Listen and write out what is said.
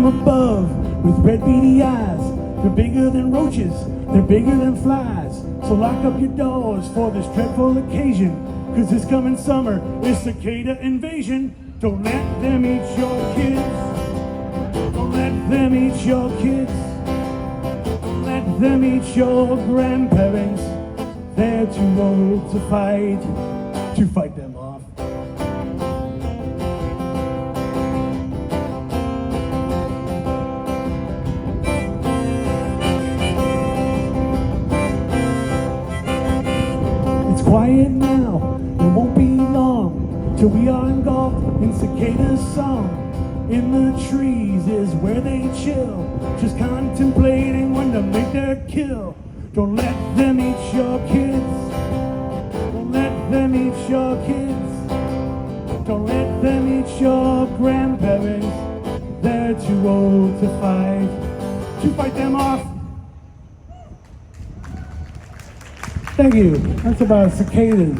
from above with red beady eyes. They're bigger than roaches, they're bigger than flies. So lock up your doors for this dreadful occasion, 'cause this coming summer is cicada invasion. Don't let them eat your kids. Don't let them eat your kids. Don't let them eat your grandparents. They're too old to fight them off. It's quiet now, it won't be long till we are engulfed in cicada's song. In the trees is where they chill, just contemplating when to make their kill. Don't let them eat your kids. Don't let them eat your kids. Don't let them eat your grandparents. They're too old to fight them off. Thank you. That's about cicadas.